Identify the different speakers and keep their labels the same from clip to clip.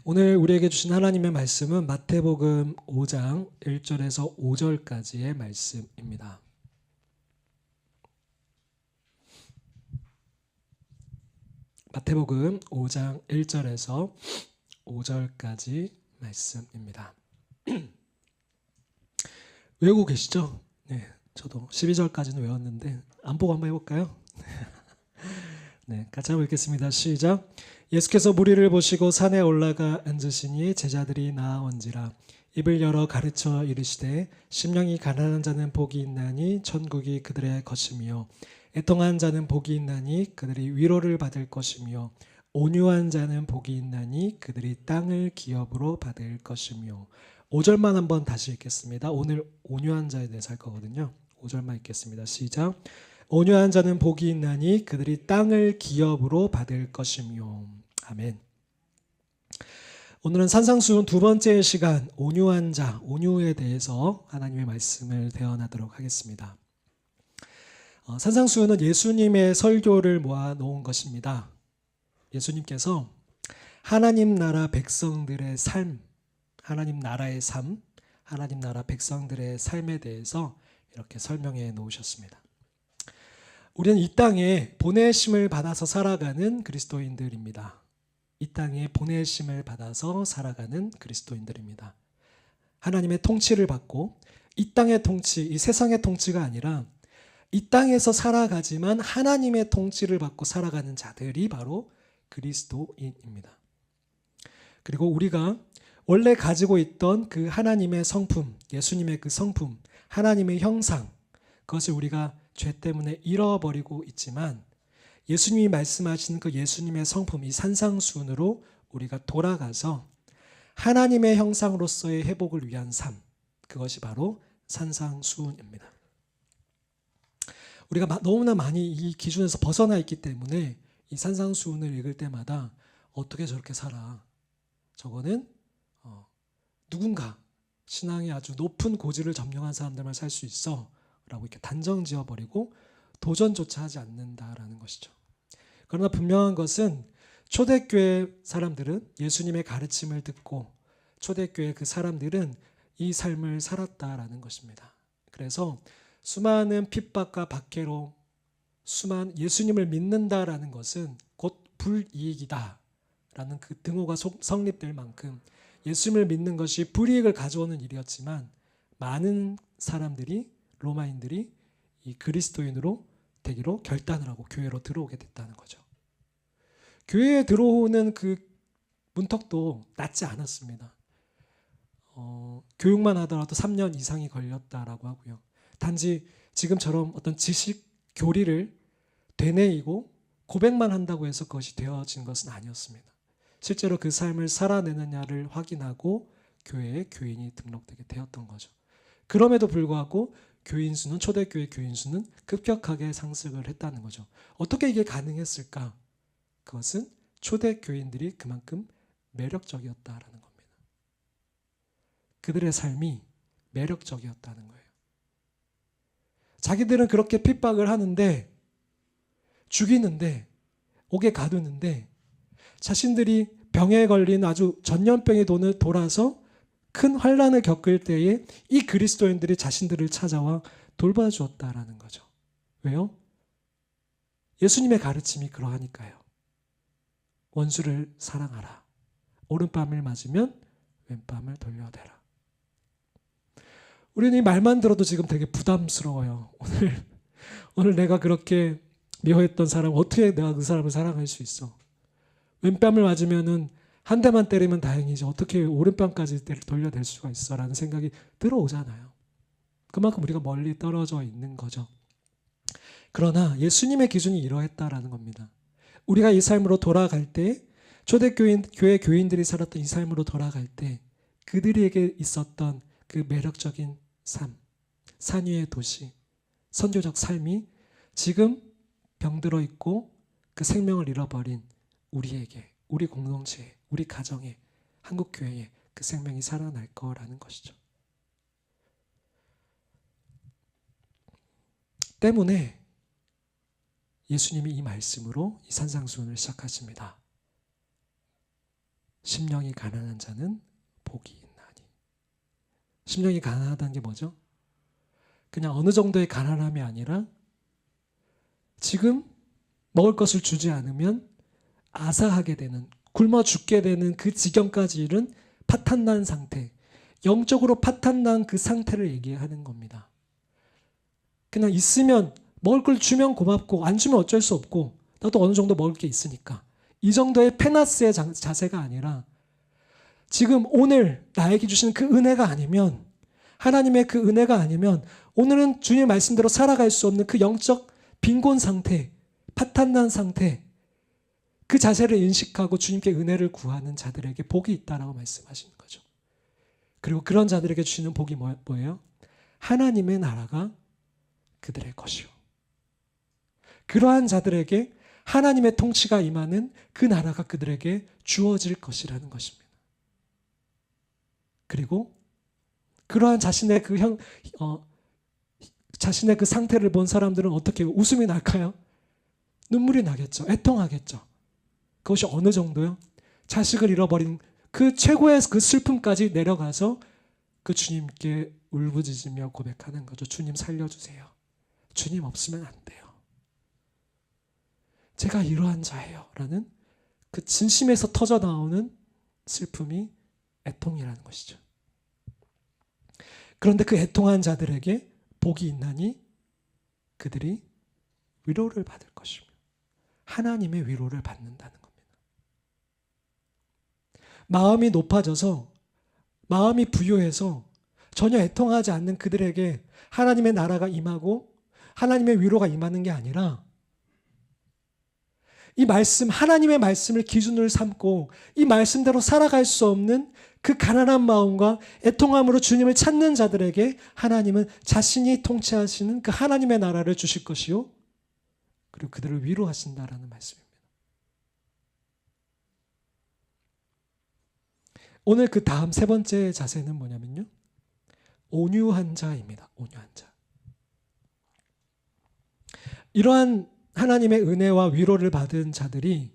Speaker 1: 오늘 우리에게 주신 하나님의 말씀은 마태복음 5장 1절에서 5절까지의 말씀입니다. 마태복음 5장 1절에서 5절까지 말씀입니다. 외우고 계시죠? 네, 저도 12절까지는 외웠는데 안 보고 한번 해볼까요? 네, 같이 한번 읽겠습니다. 시작. 예수께서 무리를 보시고 산에 올라가 앉으시니 제자들이 나아온지라. 입을 열어 가르쳐 이르시되 심령이 가난한 자는 복이 있나니 천국이 그들의 것이며 애통한 자는 복이 있나니 그들이 위로를 받을 것이며 온유한 자는 복이 있나니 그들이 땅을 기업으로 받을 것이며. 5절만 한번 다시 읽겠습니다. 오늘 온유한 자에 대해서 할 거거든요. 5절만 읽겠습니다. 시작. 온유한 자는 복이 있나니 그들이 땅을 기업으로 받을 것이며. 아멘. 오늘은 산상수훈 두 번째 시간 온유한 자, 온유에 대해서 하나님의 말씀을 대언하도록 하겠습니다. 산상수훈은 예수님의 설교를 모아 놓은 것입니다. 예수님께서 하나님 나라 백성들의 삶, 하나님 나라의 삶, 하나님 나라 백성들의 삶에 대해서 이렇게 설명해 놓으셨습니다. 우리는 이 땅에 보내심을 받아서 살아가는 그리스도인들입니다. 이 땅에 보내심을 받아서 살아가는 그리스도인들입니다. 하나님의 통치를 받고 이 땅의 통치, 이 세상의 통치가 아니라 이 땅에서 살아가지만 하나님의 통치를 받고 살아가는 자들이 바로 그리스도인입니다. 그리고 우리가 원래 가지고 있던 그 하나님의 성품, 예수님의 그 성품, 하나님의 형상, 그것을 우리가 죄 때문에 잃어버리고 있지만 예수님이 말씀하신 그 예수님의 성품, 이 산상수훈으로 우리가 돌아가서 하나님의 형상으로서의 회복을 위한 삶, 그것이 바로 산상수훈입니다. 우리가 너무나 많이 이 기준에서 벗어나 있기 때문에 이 산상수훈을 읽을 때마다 어떻게 저렇게 살아? 저거는 누군가 신앙이 아주 높은 고지를 점령한 사람들만 살 수 있어 라고 이렇게 단정 지어버리고 도전조차 하지 않는다라는 것이죠. 그러나 분명한 것은 초대교회 사람들은 예수님의 가르침을 듣고 초대교회 그 사람들은 이 삶을 살았다라는 것입니다. 그래서 수많은 핍박과 박해로 예수님을 믿는다라는 것은 곧 불이익이다라는 그 등호가 성립될 만큼 예수님을 믿는 것이 불이익을 가져오는 일이었지만 많은 사람들이 로마인들이 이 그리스도인으로 되기로 결단을 하고 교회로 들어오게 됐다는 거죠. 교회에 들어오는 그 문턱도 낮지 않았습니다. 교육만 하더라도 3년 이상이 걸렸다라고 하고요. 단지 지금처럼 어떤 지식 교리를 되뇌이고 고백만 한다고 해서 그것이 되어진 것은 아니었습니다. 실제로 그 삶을 살아내느냐를 확인하고 교회에 교인이 등록되게 되었던 거죠. 그럼에도 불구하고 교인 수는, 초대교회 교인 수는 급격하게 상승을 했다는 거죠. 어떻게 이게 가능했을까? 그것은 초대교인들이 그만큼 매력적이었다라는 겁니다. 그들의 삶이 매력적이었다는 거예요. 자기들은 그렇게 핍박을 하는데, 죽이는데, 옥에 가두는데 자신들이 병에 걸린 아주 전염병이 돌아서 큰 환난을 겪을 때에 이 그리스도인들이 자신들을 찾아와 돌봐주었다라는 거죠. 왜요? 예수님의 가르침이 그러하니까요. 원수를 사랑하라. 오른뺨을 맞으면 왼뺨을 돌려대라. 우리는 이 말만 들어도 지금 되게 부담스러워요. 오늘 내가 그렇게 미워했던 사람, 어떻게 내가 그 사람을 사랑할 수 있어? 왼뺨을 맞으면은 한 대만 때리면 다행이지 어떻게 오른뺨까지 돌려댈 수가 있어? 라는 생각이 들어오잖아요. 그만큼 우리가 멀리 떨어져 있는 거죠. 그러나 예수님의 기준이 이러했다라는 겁니다. 우리가 이 삶으로 돌아갈 때, 초대교회 교인들이 살았던 이 삶으로 돌아갈 때 그들에게 있었던 그 매력적인 삶, 산 위의 도시, 선교적 삶이 지금 병들어 있고 그 생명을 잃어버린 우리에게, 우리 공동체에, 우리 가정에, 한국교회에 그 생명이 살아날 거라는 것이죠. 때문에 예수님이 이 말씀으로 이 산상수훈을 시작하십니다. 심령이 가난한 자는 복이 있나니. 심령이 가난하다는 게 뭐죠? 그냥 어느 정도의 가난함이 아니라 지금 먹을 것을 주지 않으면 아사하게 되는, 굶어 죽게 되는 그 지경까지 이른 파탄난 상태, 영적으로 파탄난 그 상태를 얘기하는 겁니다. 그냥 있으면 먹을 걸 주면 고맙고 안 주면 어쩔 수 없고 나도 어느 정도 먹을 게 있으니까, 이 정도의 페나스의 자세가 아니라 지금 오늘 나에게 주시는 그 은혜가 아니면, 하나님의 그 은혜가 아니면 오늘은 주님 말씀대로 살아갈 수 없는 그 영적 빈곤 상태, 파탄난 상태, 그 자세를 인식하고 주님께 은혜를 구하는 자들에게 복이 있다라고 말씀하시는 거죠. 그리고 그런 자들에게 주시는 복이 뭐예요? 하나님의 나라가 그들의 것이요. 그러한 자들에게 하나님의 통치가 임하는 그 나라가 그들에게 주어질 것이라는 것입니다. 그리고 그러한 자신의 자신의 그 상태를 본 사람들은 어떻게 해요? 웃음이 날까요? 눈물이 나겠죠. 애통하겠죠. 그것이 어느 정도요? 자식을 잃어버린 그 최고의 그 슬픔까지 내려가서 그 주님께 울부짖으며 고백하는 거죠. 주님 살려주세요. 주님 없으면 안 돼요. 제가 이러한 자예요. 라는 그 진심에서 터져 나오는 슬픔이 애통이라는 것이죠. 그런데 그 애통한 자들에게 복이 있나니 그들이 위로를 받을 것이며 하나님의 위로를 받는다는 겁니다. 마음이 높아져서, 마음이 부유해서 전혀 애통하지 않는 그들에게 하나님의 나라가 임하고 하나님의 위로가 임하는 게 아니라, 이 말씀, 하나님의 말씀을 기준으로 삼고 이 말씀대로 살아갈 수 없는 그 가난한 마음과 애통함으로 주님을 찾는 자들에게 하나님은 자신이 통치하시는 그 하나님의 나라를 주실 것이요, 그리고 그들을 위로하신다라는 말씀입니다. 오늘 그 다음 세 번째 자세는 뭐냐면요, 온유한 자입니다. 온유한 자. 이러한 하나님의 은혜와 위로를 받은 자들이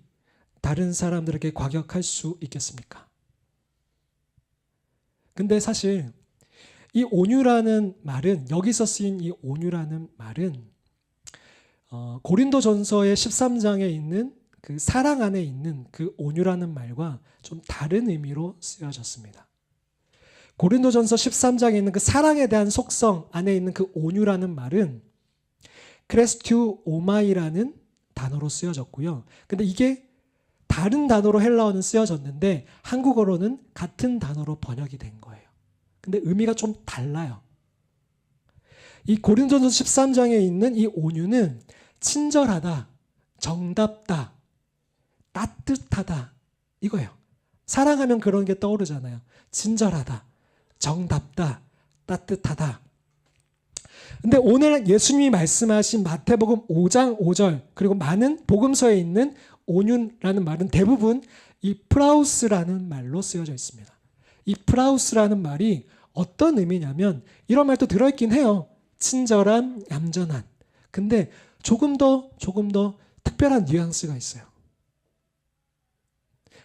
Speaker 1: 다른 사람들에게 과격할 수 있겠습니까? 근데 사실 이 온유라는 말은, 여기서 쓰인 이 온유라는 말은 고린도전서의 13장에 있는 그 사랑 안에 있는 그 온유라는 말과 좀 다른 의미로 쓰여졌습니다. 고린도전서 13장에 있는 그 사랑에 대한 속성 안에 있는 그 온유라는 말은 크레스튜 오마이라는 단어로 쓰여졌고요. 근데 이게 다른 단어로 헬라어는 쓰여졌는데 한국어로는 같은 단어로 번역이 된 거예요. 근데 의미가 좀 달라요. 이 고린도전서 13장에 있는 이 온유는 친절하다, 정답다, 따뜻하다, 이거예요. 사랑하면 그런 게 떠오르잖아요. 친절하다, 정답다, 따뜻하다. 근데 오늘 예수님이 말씀하신 마태복음 5장 5절 그리고 많은 복음서에 있는 온유라는 말은 대부분 이 프라우스라는 말로 쓰여져 있습니다. 이 프라우스라는 말이 어떤 의미냐면 이런 말도 들어있긴 해요. 친절한, 얌전한. 근데 조금 더 특별한 뉘앙스가 있어요.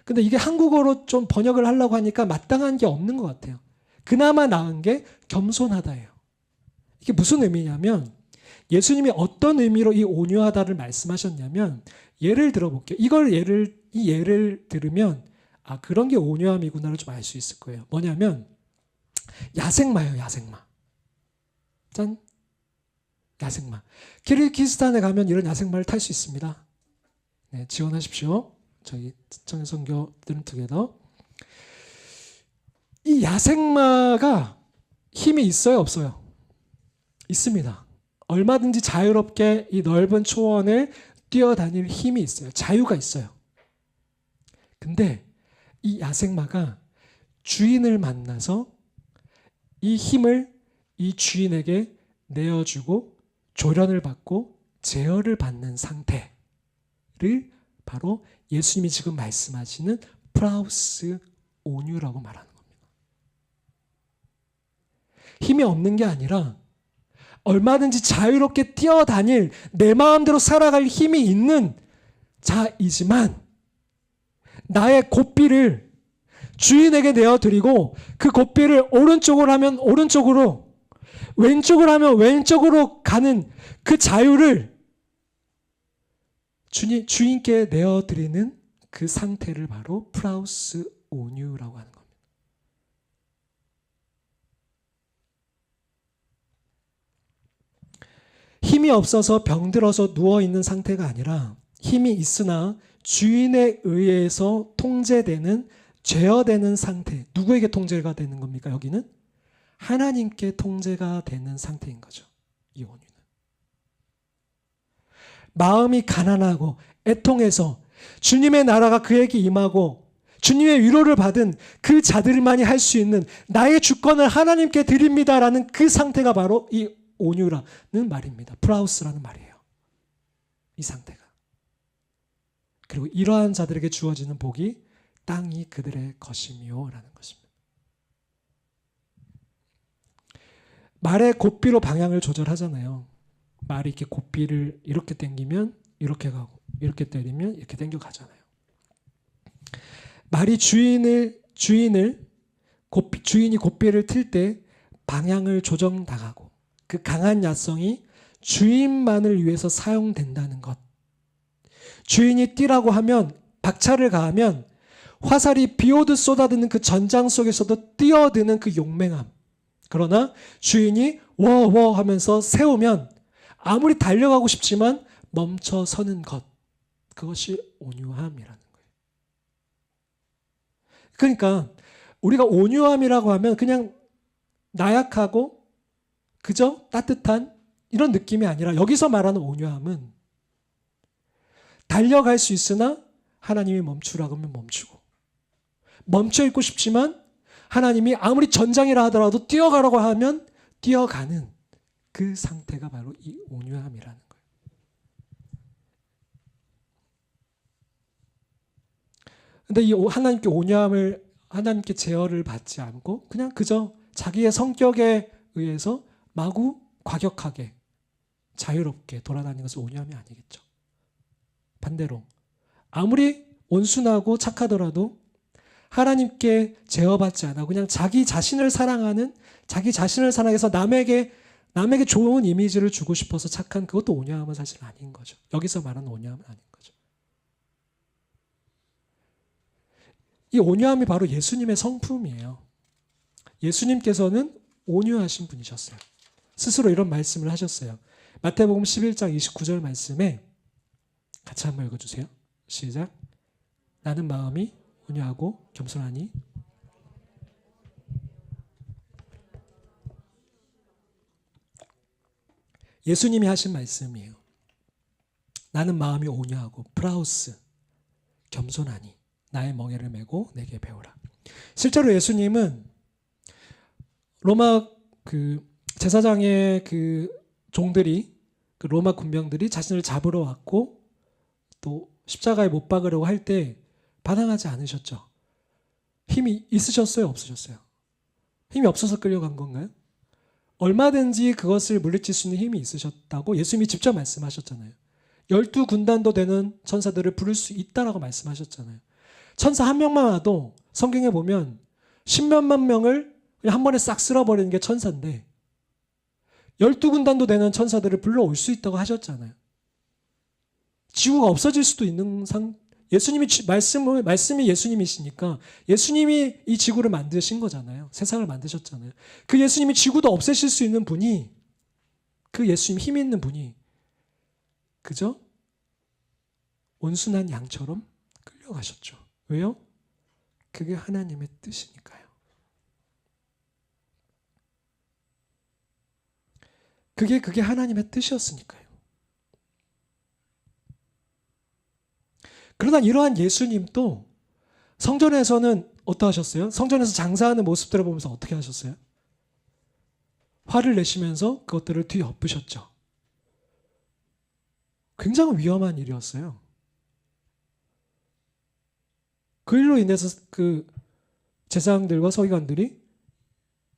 Speaker 1: 근데 이게 한국어로 좀 번역을 하려고 하니까 마땅한 게 없는 것 같아요. 그나마 나은 게 겸손하다예요. 이게 무슨 의미냐면 예수님이 어떤 의미로 이 온유하다를 말씀하셨냐면, 예를 들어볼게요. 이 예를 들으면 그런 게 온유함이구나를 좀 알 수 있을 거예요. 뭐냐면 야생마예요. 야생마. 짠. 야생마. 키르기스탄에 가면 이런 야생마를 탈 수 있습니다. 네, 지원하십시오. 저희 청년 선교 투게더. 이 야생마가 힘이 있어요, 없어요? 있습니다. 얼마든지 자유롭게 이 넓은 초원을 뛰어다닐 힘이 있어요. 자유가 있어요. 근데 이 야생마가 주인을 만나서 이 힘을 이 주인에게 내어주고 조련을 받고 제어를 받는 상태를 바로 예수님이 지금 말씀하시는 프라우스 온유라고 말하는 겁니다. 힘이 없는 게 아니라 얼마든지 자유롭게 뛰어다닐, 내 마음대로 살아갈 힘이 있는 자이지만 나의 고삐를, 주인에게 내어드리고 그 고삐를 오른쪽으로 하면 오른쪽으로, 왼쪽으로 하면 왼쪽으로 가는 그 자유를 주인께 내어드리는 그 상태를 바로 프라우스 오뉴라고 하는 겁니다. 힘이 없어서 병들어서 누워있는 상태가 아니라 힘이 있으나 주인에 의해서 통제되는, 제어되는 상태. 누구에게 통제가 되는 겁니까? 여기는 하나님께 통제가 되는 상태인 거죠. 이 온유는. 마음이 가난하고 애통해서 주님의 나라가 그에게 임하고 주님의 위로를 받은 그 자들만이 할 수 있는 나의 주권을 하나님께 드립니다라는 그 상태가 바로 이 온유라는 말입니다. 프라우스라는 말이에요. 이 상태가. 그리고 이러한 자들에게 주어지는 복이 땅이 그들의 것이며 라는 것입니다. 말의 고삐로 방향을 조절하잖아요. 말이 이렇게 고삐를 이렇게 당기면 이렇게 가고, 이렇게 때리면 이렇게 당겨 가잖아요. 말이 주인이 고삐를 틀 때 방향을 조정 나가고 그 강한 야성이 주인만을 위해서 사용된다는 것. 주인이 뛰라고 하면, 박차를 가하면 화살이 비오듯 쏟아드는 그 전장 속에서도 뛰어드는 그 용맹함. 그러나 주인이 워워 하면서 세우면 아무리 달려가고 싶지만 멈춰 서는 것. 그것이 온유함이라는 거예요. 그러니까 우리가 온유함이라고 하면 그냥 나약하고 그저 따뜻한 이런 느낌이 아니라, 여기서 말하는 온유함은 달려갈 수 있으나 하나님이 멈추라고 하면 멈추고, 멈춰 있고 싶지만 하나님이 아무리 전장이라 하더라도 뛰어가라고 하면 뛰어가는 그 상태가 바로 이 온유함이라는 거예요. 근데 이 하나님께 온유함을, 하나님께 제어를 받지 않고 그냥 그저 자기의 성격에 의해서 마구 과격하게 자유롭게 돌아다니는 것은 온유함이 아니겠죠. 반대로 아무리 온순하고 착하더라도 하나님께 제어받지 않아 그냥 자기 자신을 사랑하는, 자기 자신을 사랑해서 남에게 좋은 이미지를 주고 싶어서 착한, 그것도 온유함은 사실 아닌 거죠. 여기서 말하는 온유함은 아닌 거죠. 이 온유함이 바로 예수님의 성품이에요. 예수님께서는 온유하신 분이셨어요. 스스로 이런 말씀을 하셨어요. 마태복음 11장 29절 말씀에 같이 한번 읽어주세요. 시작. 나는 마음이 온유하고 겸손하니 예수님이 하신 말씀이에요. 나는 마음이 온유하고 프라우스 겸손하니 나의 멍에를 메고 내게 배우라. 실제로 예수님은 로마 제사장의 종들이, 로마 군병들이 자신을 잡으러 왔고 또 십자가에 못 박으려고 할 때 반항하지 않으셨죠. 힘이 있으셨어요? 없으셨어요? 힘이 없어서 끌려간 건가요? 얼마든지 그것을 물리칠 수 있는 힘이 있으셨다고 예수님이 직접 말씀하셨잖아요. 12군단도 되는 천사들을 부를 수 있다라고 말씀하셨잖아요. 천사 한 명만 와도 성경에 보면 10몇만 명을 그냥 한 번에 싹 쓸어버리는 게 천사인데 12군단도 되는 천사들을 불러올 수 있다고 하셨잖아요. 지구가 없어질 수도 있는 예수님이 말씀이 예수님이시니까 예수님이 이 지구를 만드신 거잖아요. 세상을 만드셨잖아요. 그 예수님이 지구도 없애실 수 있는 분이, 그 예수님 힘 있는 분이 그저 온순한 양처럼 끌려가셨죠. 왜요? 그게 하나님의 뜻이니까요. 그게 하나님의 뜻이었으니까요. 그러나 이러한 예수님도 성전에서는 어떠하셨어요? 성전에서 장사하는 모습들을 보면서 어떻게 하셨어요? 화를 내시면서 그것들을 뒤엎으셨죠. 굉장히 위험한 일이었어요. 그 일로 인해서 그 제사장들과 서기관들이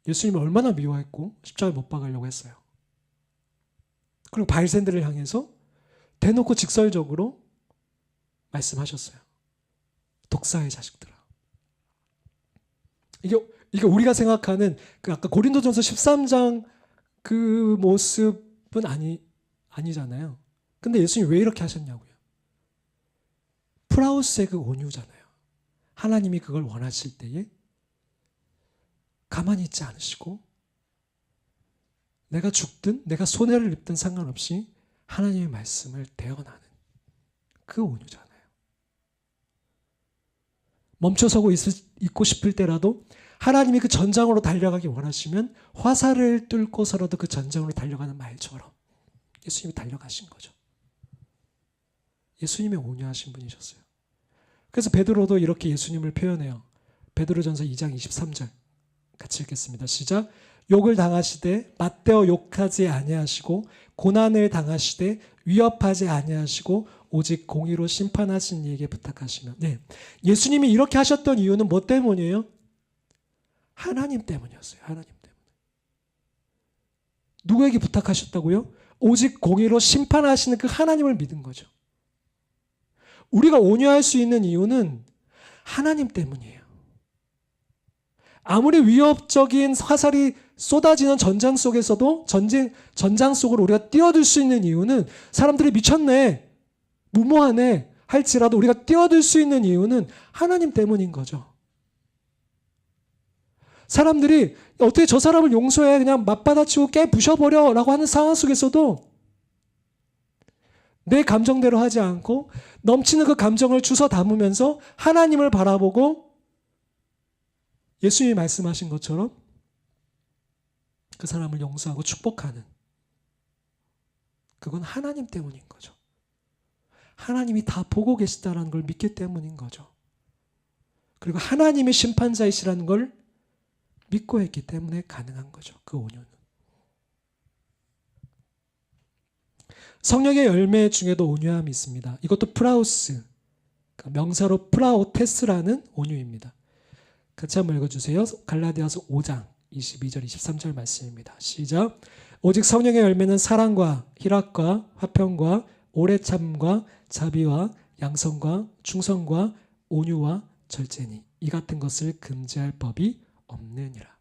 Speaker 1: 예수님을 얼마나 미워했고 십자가에 못 박으려고 했어요. 그리고 바리새인들을 향해서 대놓고 직설적으로 말씀하셨어요. 독사의 자식들아. 이게 우리가 생각하는 그 아까 고린도전서 13장 그 모습은 아니잖아요. 근데 예수님이 왜 이렇게 하셨냐고요. 프라우스의 그 온유잖아요. 하나님이 그걸 원하실 때에 가만히 있지 않으시고 내가 죽든 내가 손해를 입든 상관없이 하나님의 말씀을 대언하는 그 온유잖아요. 멈춰서고 있고 싶을 때라도 하나님이 그 전장으로 달려가기 원하시면 화살을 뚫고서라도 그 전장으로 달려가는 말처럼 예수님이 달려가신 거죠. 예수님이 온유하신 분이셨어요. 그래서 베드로도 이렇게 예수님을 표현해요. 베드로전서 2장 23절 같이 읽겠습니다. 시작. 욕을 당하시되 맞대어 욕하지 아니하시고 고난을 당하시되 위협하지 아니하시고 오직 공의로 심판하신 이에게 부탁하시면. 네. 예수님이 이렇게 하셨던 이유는 뭐 때문이에요? 하나님 때문이었어요. 하나님 때문에. 누구에게 부탁하셨다고요? 오직 공의로 심판하시는 그 하나님을 믿은 거죠. 우리가 온유할 수 있는 이유는 하나님 때문이에요. 아무리 위협적인 화살이 쏟아지는 전장 속에서도 전장 속으로 우리가 뛰어들 수 있는 이유는 사람들이 미쳤네, 무모하네 할지라도 우리가 뛰어들 수 있는 이유는 하나님 때문인 거죠. 사람들이 어떻게 저 사람을 용서해 그냥 맞받아치고 깨부셔버려 라고 하는 상황 속에서도 내 감정대로 하지 않고 넘치는 그 감정을 주워 담으면서 하나님을 바라보고 예수님이 말씀하신 것처럼 그 사람을 용서하고 축복하는, 그건 하나님 때문인 거죠. 하나님이 다 보고 계시다는 걸 믿기 때문인 거죠. 그리고 하나님의 심판자이시라는 걸 믿고 했기 때문에 가능한 거죠. 그 온유는. 성령의 열매 중에도 온유함이 있습니다. 이것도 프라우스, 명사로 프라오테스라는 온유입니다. 같이 한번 읽어주세요. 갈라디아서 5장 22절 23절 말씀입니다. 시작. 오직 성령의 열매는 사랑과 희락과 화평과 오래 참과 자비와 양성과 충성과 온유와 절제니 이 같은 것을 금지할 법이 없느니라.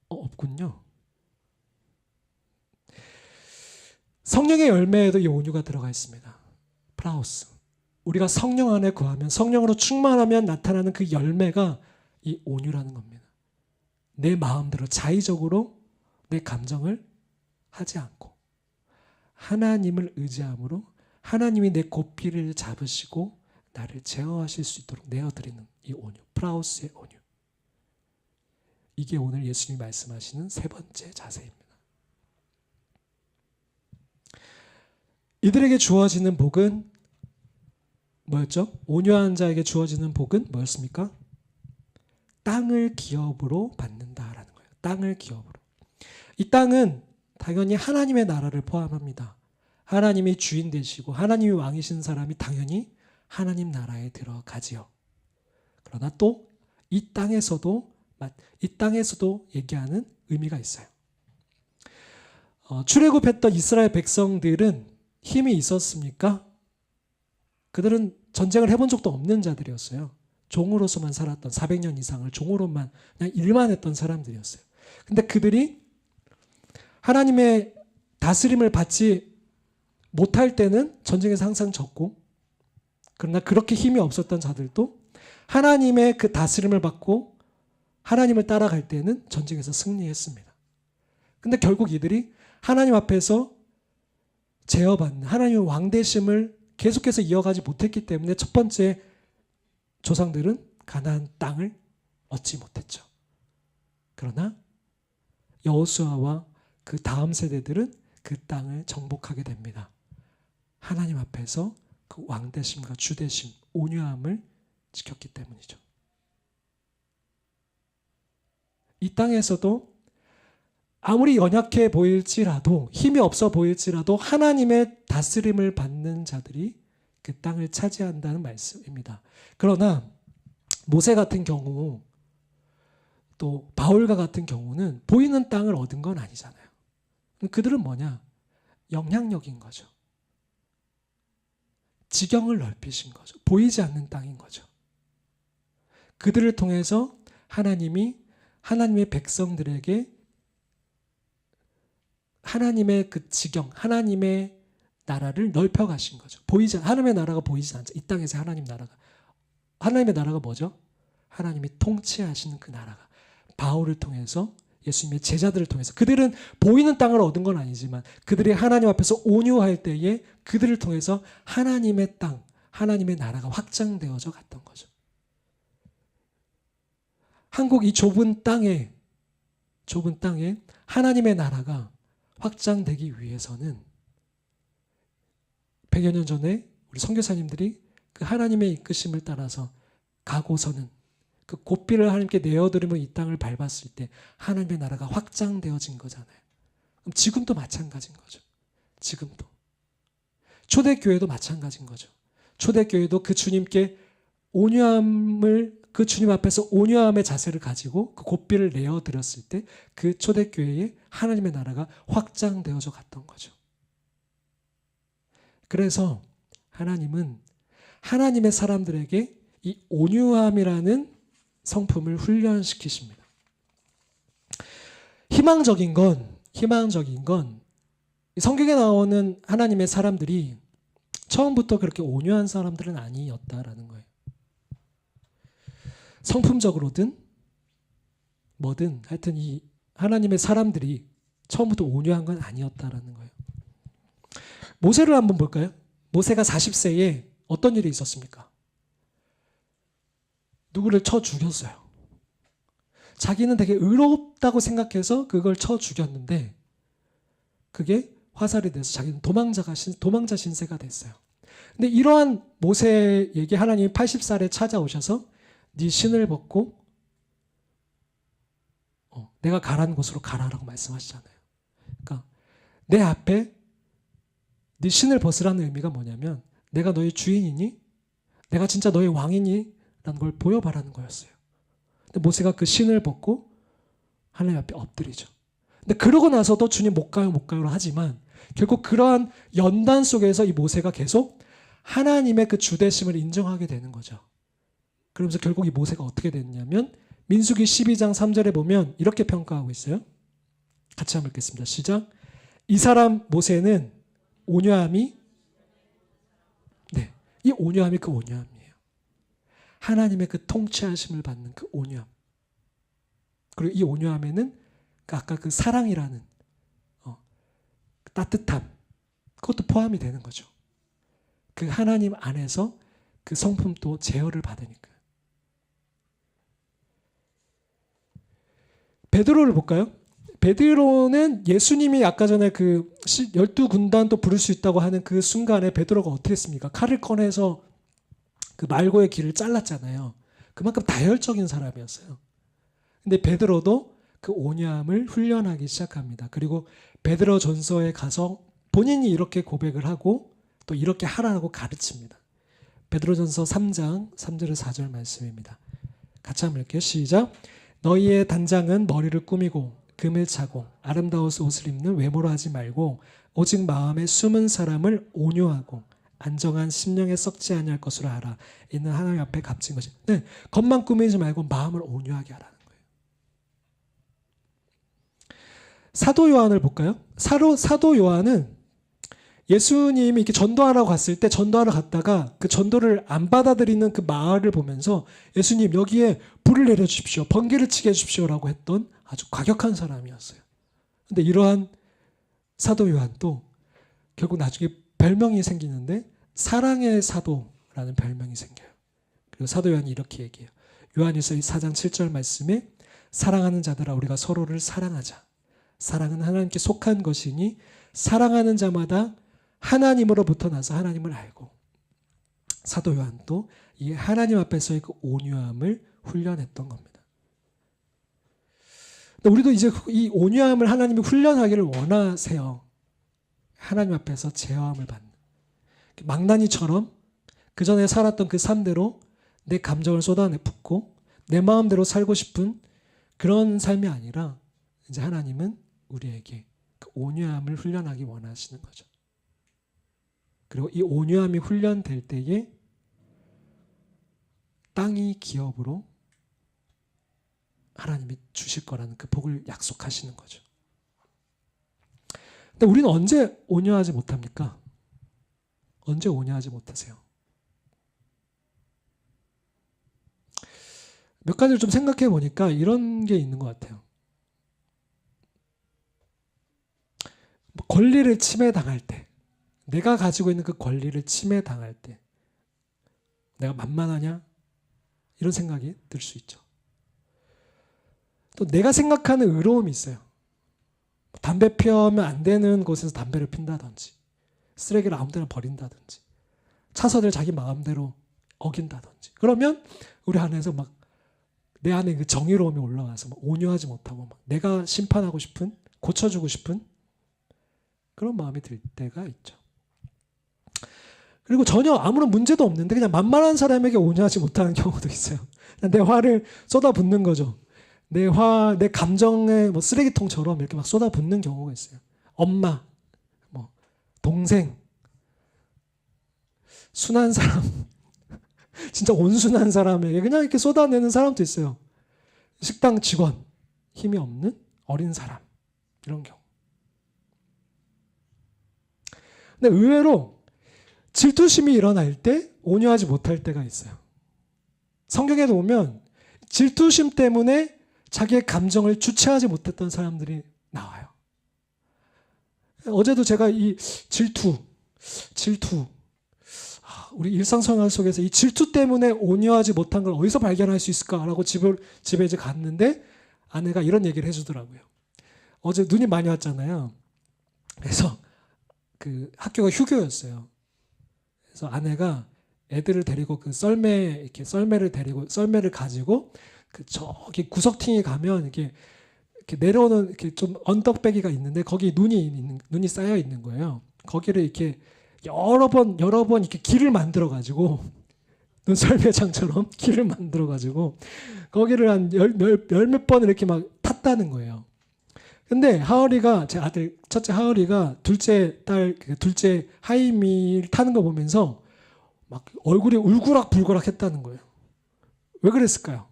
Speaker 1: 없군요. 성령의 열매에도 이 온유가 들어가 있습니다. 프라우스. 우리가 성령 안에 거하면, 성령으로 충만하면 나타나는 그 열매가 이 온유라는 겁니다. 내 마음대로 자의적으로 내 감정을 하지 않고 하나님을 의지함으로 하나님이 내 고삐를 잡으시고 나를 제어하실 수 있도록 내어드리는 이 온유, 프라우스의 온유. 이게 오늘 예수님이 말씀하시는 세 번째 자세입니다. 이들에게 주어지는 복은 뭐였죠? 온유한 자에게 주어지는 복은 뭐였습니까? 땅을 기업으로 받는다라는 거예요. 땅을 기업으로. 이 땅은 당연히 하나님의 나라를 포함합니다. 하나님이 주인 되시고 하나님이 왕이신 사람이 당연히 하나님 나라에 들어가지요. 그러나 또 이 땅에서도 얘기하는 의미가 있어요. 출애굽했던 이스라엘 백성들은 힘이 있었습니까? 그들은 전쟁을 해본 적도 없는 자들이었어요. 종으로서만 살았던 400년 이상을 종으로만 그냥 일만 했던 사람들이었어요. 근데 그들이 하나님의 다스림을 받지 못할 때는 전쟁에서 항상 졌고, 그러나 그렇게 힘이 없었던 자들도 하나님의 그 다스림을 받고 하나님을 따라갈 때는 전쟁에서 승리했습니다. 근데 결국 이들이 하나님 앞에서 제어받는 하나님의 왕되심을 계속해서 이어가지 못했기 때문에 첫 번째 조상들은 가나안 땅을 얻지 못했죠. 그러나 여호수아와 그 다음 세대들은 그 땅을 정복하게 됩니다. 하나님 앞에서 그 왕되심과 주되심, 온유함을 지켰기 때문이죠. 이 땅에서도 아무리 연약해 보일지라도, 힘이 없어 보일지라도 하나님의 다스림을 받는 자들이 그 땅을 차지한다는 말씀입니다. 그러나 모세 같은 경우, 또 바울과 같은 경우는 보이는 땅을 얻은 건 아니잖아요. 그들은 뭐냐? 영향력인 거죠. 지경을 넓히신 거죠. 보이지 않는 땅인 거죠. 그들을 통해서 하나님이 하나님의 백성들에게 하나님의 그 지경, 하나님의 나라를 넓혀 가신 거죠. 하나님의 나라가 보이지 않죠. 이 땅에서 하나님의 나라가 뭐죠? 하나님이 통치하시는 그 나라가 바울을 통해서 예수님의 제자들을 통해서 그들은 보이는 땅을 얻은 건 아니지만 그들이 하나님 앞에서 온유할 때에 그들을 통해서 하나님의 땅, 하나님의 나라가 확장되어져 갔던 거죠. 한국 이 좁은 땅에 하나님의 나라가 확장되기 위해서는 100여 년 전에 우리 선교사님들이 그 하나님의 이끄심을 따라서 가고서는 그 고삐를 하나님께 내어드리며 이 땅을 밟았을 때 하나님의 나라가 확장되어진 거잖아요. 그럼 지금도 마찬가지인 거죠. 지금도. 초대교회도 마찬가지인 거죠. 초대교회도 그 주님께 그 주님 앞에서 온유함의 자세를 가지고 그 고삐를 내어드렸을 때 그 초대교회에 하나님의 나라가 확장되어져 갔던 거죠. 그래서 하나님은 하나님의 사람들에게 이 온유함이라는 성품을 훈련시키십니다. 희망적인 건 성경에 나오는 하나님의 사람들이 처음부터 그렇게 온유한 사람들은 아니었다라는 거예요. 성품적으로든 뭐든 하여튼 이 하나님의 사람들이 처음부터 온유한 건 아니었다라는 거예요. 모세를 한번 볼까요? 모세가 40세에 어떤 일이 있었습니까? 누구를 쳐 죽였어요. 자기는 되게 의롭다고 생각해서 그걸 쳐 죽였는데 그게 화살이 돼서 자기는 도망자 신세가 됐어요. 근데 이러한 모세에게 하나님이 80살에 찾아오셔서 네 신을 벗고 내가 가라는 곳으로 가라라고 말씀하시잖아요. 그러니까 내 앞에 네 신을 벗으라는 의미가 뭐냐면 내가 너의 주인이니? 내가 진짜 너의 왕이니? 라는 걸 보여봐라는 거였어요. 근데 모세가 그 신을 벗고 하나님 앞에 엎드리죠. 근데 그러고 나서도 주님 못 가요로 하지만 결국 그러한 연단 속에서 이 모세가 계속 하나님의 그 주대심을 인정하게 되는 거죠. 그러면서 결국 이 모세가 어떻게 됐냐면 민수기 12장 3절에 보면 이렇게 평가하고 있어요. 같이 한번 읽겠습니다. 시작. 이 사람 모세는 온유함이 이 온유함이 그 온유함이에요. 하나님의 그 통치하심을 받는 그 온유함. 그리고 이 온유함에는 아까 그 사랑이라는 따뜻함 그것도 포함이 되는 거죠. 그 하나님 안에서 그 성품도 제어를 받으니까. 베드로를 볼까요? 베드로는 예수님이 아까 전에 그 12군단도 부를 수 있다고 하는 그 순간에 베드로가 어떻게 했습니까? 칼을 꺼내서 그 말고의 길을 잘랐잖아요. 그만큼 다혈적인 사람이었어요. 근데 베드로도 그 온유함을 훈련하기 시작합니다. 그리고 베드로 전서에 가서 본인이 이렇게 고백을 하고 또 이렇게 하라고 가르칩니다. 베드로전서 3장 3절에서 4절 말씀입니다. 같이 한번 읽게요. 시작. 너희의 단장은 머리를 꾸미고 금을 차고 아름다워서 옷을 입는 외모로 하지 말고 오직 마음에 숨은 사람을 온유하고 안정한 심령에 썩지 아니할 것으로 하라. 이는 하나님 앞에 값진 것이. 겉만 꾸미지 말고 마음을 온유하게 하라는 거예요. 사도 요한을 볼까요? 사도 요한은 예수님이 이렇게 전도하러 갔을 때 전도하러 갔다가 그 전도를 안 받아들이는 그 마을을 보면서 예수님 여기에 불을 내려주십시오. 번개를 치게 해주십시오라고 했던 아주 과격한 사람이었어요. 근데 이러한 사도 요한도 결국 나중에 별명이 생기는데 사랑의 사도라는 별명이 생겨요. 그리고 사도 요한이 이렇게 얘기해요. 요한일서 4장 7절 말씀에 사랑하는 자들아 우리가 서로를 사랑하자. 사랑은 하나님께 속한 것이니 사랑하는 자마다 하나님으로부터 나서 하나님을 알고. 사도 요한도 이 하나님 앞에서의 그 온유함을 훈련했던 겁니다. 근데 우리도 이제 이 온유함을 하나님이 훈련하기를 원하세요. 하나님 앞에서 제어함을 받는. 망나니처럼 그 전에 살았던 그 삶대로 내 감정을 쏟아내붓고 내 마음대로 살고 싶은 그런 삶이 아니라 이제 하나님은 우리에게 그 온유함을 훈련하기 원하시는 거죠. 그리고 이 온유함이 훈련될 때에 땅이 기업으로 하나님이 주실 거라는 그 복을 약속하시는 거죠. 근데 우리는 언제 온유하지 못합니까? 언제 온유하지 못하세요? 몇 가지를 좀 생각해 보니까 이런 게 있는 것 같아요. 권리를 침해당할 때, 내가 가지고 있는 그 권리를 침해당할 때 내가 만만하냐? 이런 생각이 들 수 있죠. 또 내가 생각하는 의로움이 있어요. 담배 피우면 안 되는 곳에서 담배를 핀다든지, 쓰레기를 아무 데나 버린다든지, 차선을 자기 마음대로 어긴다든지, 그러면 우리 안에서 막 내 안에 그 정의로움이 올라와서 막 온유하지 못하고 막 내가 심판하고 싶은, 고쳐주고 싶은 그런 마음이 들 때가 있죠. 그리고 전혀 아무런 문제도 없는데 그냥 만만한 사람에게 온유하지 못하는 경우도 있어요. 내 화를 쏟아붓는 거죠. 내 감정에 뭐 쓰레기통처럼 이렇게 막 쏟아붓는 경우가 있어요. 엄마, 뭐 동생, 순한 사람, 진짜 온순한 사람에게 그냥 이렇게 쏟아내는 사람도 있어요. 식당 직원, 힘이 없는 어린 사람, 이런 경우. 근데 의외로 질투심이 일어날 때 온유하지 못할 때가 있어요. 성경에 보면 질투심 때문에 자기의 감정을 주체하지 못했던 사람들이 나와요. 어제도 제가 이 질투, 우리 일상생활 속에서 이 질투 때문에 온유하지 못한 걸 어디서 발견할 수 있을까라고 집에 이제 갔는데 아내가 이런 얘기를 해주더라고요. 어제 눈이 많이 왔잖아요. 그래서 그 학교가 휴교였어요. 그래서 아내가 애들을 데리고 그 썰매를 가지고 그 저기 구석탱이 가면 이렇게 내려오는 이렇게 좀 언덕배기가 있는데 거기 눈이 쌓여 있는 거예요. 거기를 이렇게 여러 번 이렇게 길을 만들어 가지고 눈썰매장처럼 길을 만들어 가지고 거기를 한 열 몇 번을 이렇게 막 탔다는 거예요. 근데 하얼이가, 제 아들 첫째 하얼이가 둘째 하임이를 타는 거 보면서 막 얼굴이 울그락불그락 했다는 거예요. 왜 그랬을까요?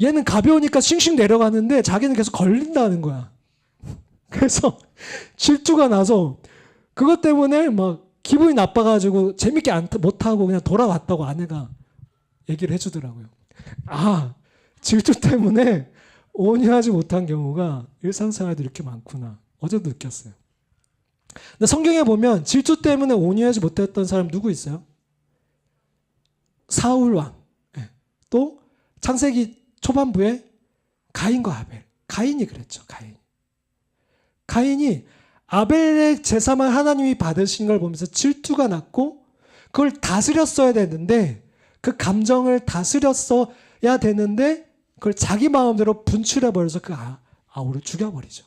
Speaker 1: 얘는 가벼우니까 싱싱 내려가는데 자기는 계속 걸린다는 거야. 그래서 질투가 나서 그것 때문에 막 기분이 나빠가지고 재밌게 못하고 그냥 돌아왔다고 아내가 얘기를 해주더라고요. 아, 질투 때문에 온유하지 못한 경우가 일상생활도 이렇게 많구나. 어제도 느꼈어요. 근데 성경에 보면 질투 때문에 온유하지 못했던 사람 누구 있어요? 사울 왕. 또 창세기 초반부에 가인과 아벨. 가인이 그랬죠. 가인이 아벨의 제사만 하나님이 받으신 걸 보면서 질투가 났고 그걸 다스렸어야 되는데 그 감정을 다스렸어야 되는데 그걸 자기 마음대로 분출해버려서 그 아우를 죽여버리죠.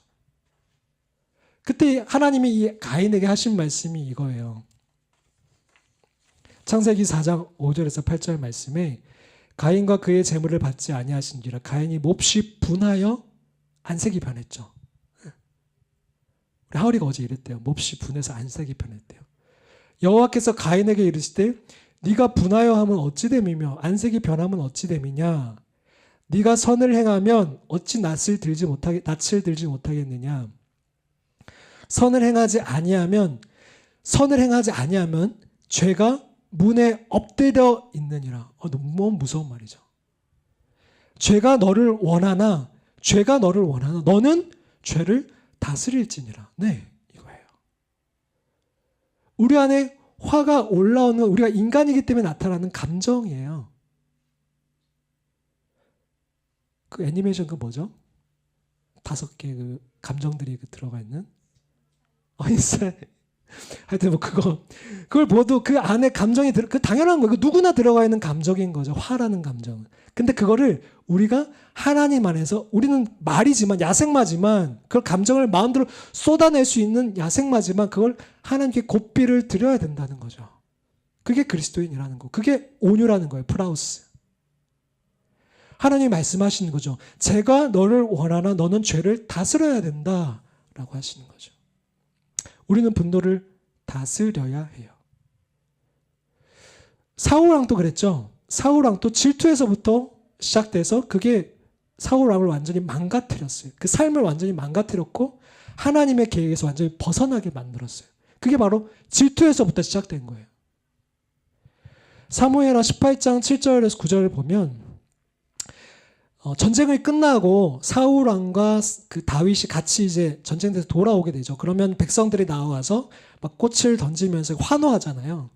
Speaker 1: 그때 하나님이 이 가인에게 하신 말씀이 이거예요. 창세기 4장 5절에서 8절 말씀에 가인과 그의 재물을 받지 아니하신지라 가인이 몹시 분하여 안색이 변했죠. 우리 하울이가 어제 이랬대요. 몹시 분해서 안색이 변했대요. 여호와께서 가인에게 이르시되 네가 분하여 하면 어찌 됨이며 안색이 변하면 어찌 됨이냐. 네가 선을 행하면 어찌 낯을 들지 못하겠느냐. 선을 행하지 아니하면 죄가 문에 엎드려 있느니라. 너무 무서운 말이죠. 죄가 너를 원하나 너는 죄를 다스릴지니라. 네, 이거예요. 우리 안에 화가 올라오는 건 우리가 인간이기 때문에 나타나는 감정이에요. 그 애니메이션 그 뭐죠? 5개 그 감정들이 들어가 있는 있어요. 하여튼 뭐 그걸 모두 그 안에 감정이 그 당연한 거예요. 누구나 들어가 있는 감정인 거죠. 화라는 감정은. 근데 그거를 우리가 하나님 안에서 우리는 말이지만 야생마지만 그걸 감정을 마음대로 쏟아낼 수 있는 야생마지만 그걸 하나님께 고삐를 드려야 된다는 거죠. 그게 그리스도인이라는 거. 그게 온유라는 거예요. 프라우스. 하나님이 말씀하시는 거죠. 제가 너를 원하나 너는 죄를 다스려야 된다라고 하시는 거죠. 우리는 분노를 다스려야 해요. 사울 왕도 그랬죠. 사울 왕도 질투에서부터 시작돼서 그게 사울 왕을 완전히 망가뜨렸어요. 그 삶을 완전히 망가뜨렸고 하나님의 계획에서 완전히 벗어나게 만들었어요. 그게 바로 질투에서부터 시작된 거예요. 사무엘하 18장 7절에서 9절을 보면 전쟁이 끝나고 사울 왕과 그 다윗이 같이 이제 전쟁에서 돌아오게 되죠. 그러면 백성들이 나와서 막 꽃을 던지면서 환호하잖아요.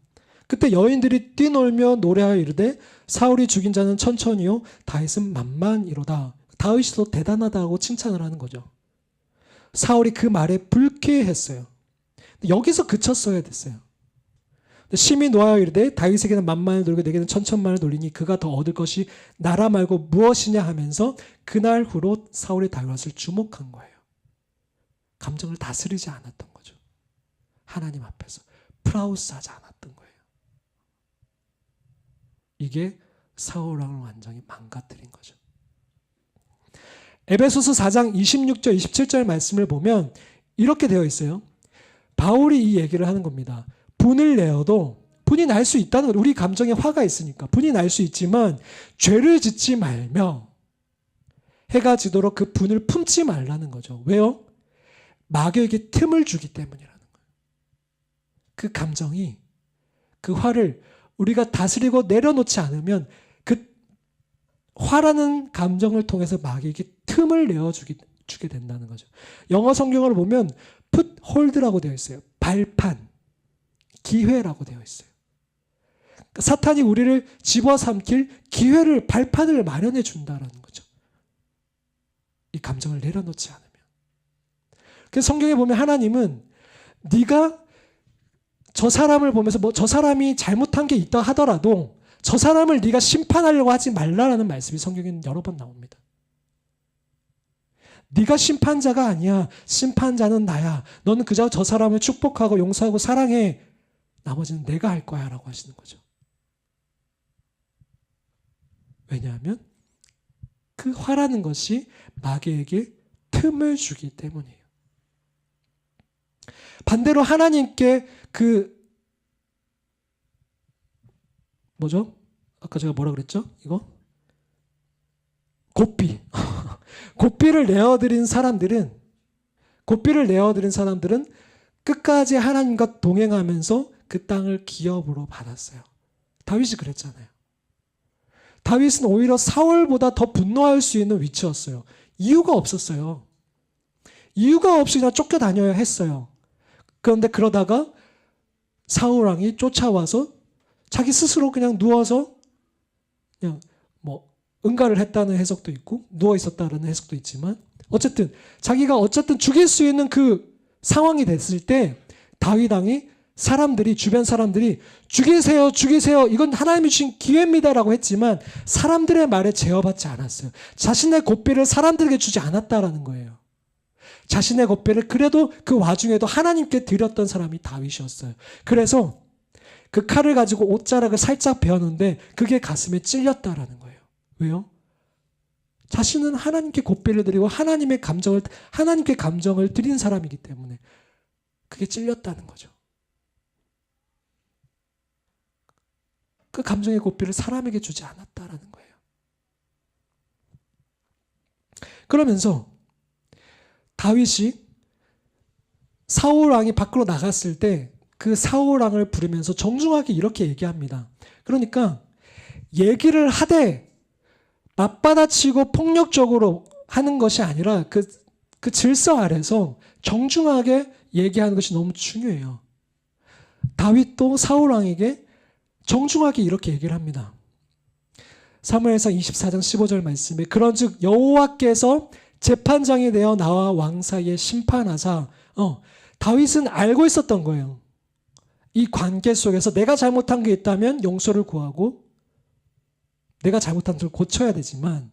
Speaker 1: 그때 여인들이 뛰놀며 노래하여 이르되 사울이 죽인 자는 천천히요 다윗은 만만이로다. 다윗이 더 대단하다고 칭찬을 하는 거죠. 사울이 그 말에 불쾌했어요. 여기서 그쳤어야 됐어요. 심히 노하여 이르되 다윗에게는 만만을 돌리고 내게는 천천만을 돌리니 그가 더 얻을 것이 나라 말고 무엇이냐 하면서 그날 후로 사울의 다윗을 주목한 거예요. 감정을 다스리지 않았던 거죠. 하나님 앞에서 프라우스하지 않았던 거예요. 이게 사울 왕을 완전히 망가뜨린 거죠. 에베소서 4장 26절 27절 말씀을 보면 이렇게 되어 있어요. 바울이 이 얘기를 하는 겁니다. 분을 내어도 분이 날 수 있다는 것. 우리 감정에 화가 있으니까 분이 날 수 있지만 죄를 짓지 말며 해가 지도록 그 분을 품지 말라는 거죠. 왜요? 마귀에게 틈을 주기 때문이라는 거예요. 그 감정이, 그 화를 우리가 다스리고 내려놓지 않으면 그 화라는 감정을 통해서 마귀에게 틈을 내어주게 된다는 거죠. 영어 성경을 보면 put hold라고 되어 있어요. 발판, 기회라고 되어 있어요. 그러니까 사탄이 우리를 집어삼킬 기회를, 발판을 마련해 준다라는 거죠. 이 감정을 내려놓지 않으면. 그래서 성경에 보면 하나님은 네가 저 사람을 보면서 뭐 저 사람이 잘못한 게 있다 하더라도 저 사람을 네가 심판하려고 하지 말라라는 말씀이 성경에는 여러 번 나옵니다. 네가 심판자가 아니야. 심판자는 나야. 너는 그저 저 사람을 축복하고 용서하고 사랑해. 나머지는 내가 할 거야 라고 하시는 거죠. 왜냐하면 그 화라는 것이 마귀에게 틈을 주기 때문이에요. 반대로 하나님께 뭐죠? 아까 제가 뭐라 그랬죠? 이거? 고삐. 고삐를 내어드린 사람들은 끝까지 하나님과 동행하면서 그 땅을 기업으로 받았어요. 다윗이 그랬잖아요. 다윗은 오히려 사울보다 더 분노할 수 있는 위치였어요. 이유가 없었어요. 이유가 없이 그냥 쫓겨다녀야 했어요. 그런데 그러다가 사울 왕이 쫓아와서 자기 스스로 그냥 누워서 그냥 뭐 응가를 했다는 해석도 있고 누워 있었다는 해석도 있지만 어쨌든 자기가 죽일 수 있는 그 상황이 됐을 때 다윗 왕이 주변 사람들이 죽이세요 이건 하나님이 주신 기회입니다라고 했지만 사람들의 말에 제어받지 않았어요. 자신의 고삐를 사람들에게 주지 않았다라는 거예요. 자신의 고삐를 그래도 그 와중에도 하나님께 드렸던 사람이 다윗이었어요. 그래서 그 칼을 가지고 옷자락을 살짝 베었는데 그게 가슴에 찔렸다라는 거예요. 왜요? 자신은 하나님께 고삐를 드리고 하나님께 감정을 드린 사람이기 때문에 그게 찔렸다는 거죠. 그 감정의 고삐를 사람에게 주지 않았다라는 거예요. 그러면서 다윗이 사울 왕이 밖으로 나갔을 때 그 사울 왕을 부르면서 정중하게 이렇게 얘기합니다. 그러니까 얘기를 하되 맞받아치고 폭력적으로 하는 것이 아니라 그 질서 아래서 정중하게 얘기하는 것이 너무 중요해요. 다윗도 사울 왕에게 정중하게 이렇게 얘기를 합니다. 사무엘상 24장 15절 말씀에 그런즉 여호와께서 재판장이 되어 나와 왕 사이에 심판하사 다윗은 알고 있었던 거예요. 이 관계 속에서 내가 잘못한 게 있다면 용서를 구하고 내가 잘못한 것을 고쳐야 되지만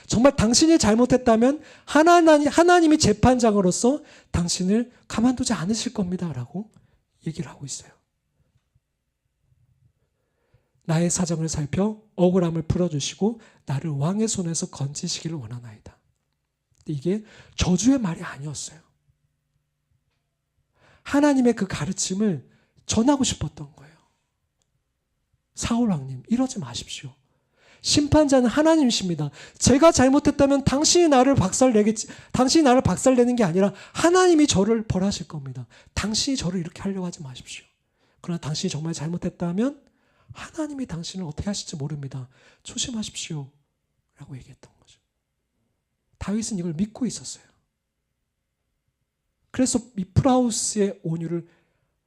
Speaker 1: 정말 당신이 잘못했다면 하나님이 재판장으로서 당신을 가만두지 않으실 겁니다 라고 얘기를 하고 있어요. 나의 사정을 살펴 억울함을 풀어주시고 나를 왕의 손에서 건지시기를 원하나이다. 이게 저주의 말이 아니었어요. 하나님의 그 가르침을 전하고 싶었던 거예요. 사울 왕님, 이러지 마십시오. 심판자는 하나님이십니다. 제가 잘못했다면 당신이 나를 박살내겠지. 당신이 나를 박살내는 게 아니라 하나님이 저를 벌하실 겁니다. 당신이 저를 이렇게 하려고 하지 마십시오. 그러나 당신이 정말 잘못했다면 하나님이 당신을 어떻게 하실지 모릅니다. 조심하십시오. 라고 얘기했던 거죠. 다윗은 이걸 믿고 있었어요. 그래서 이 프라우스의 온유를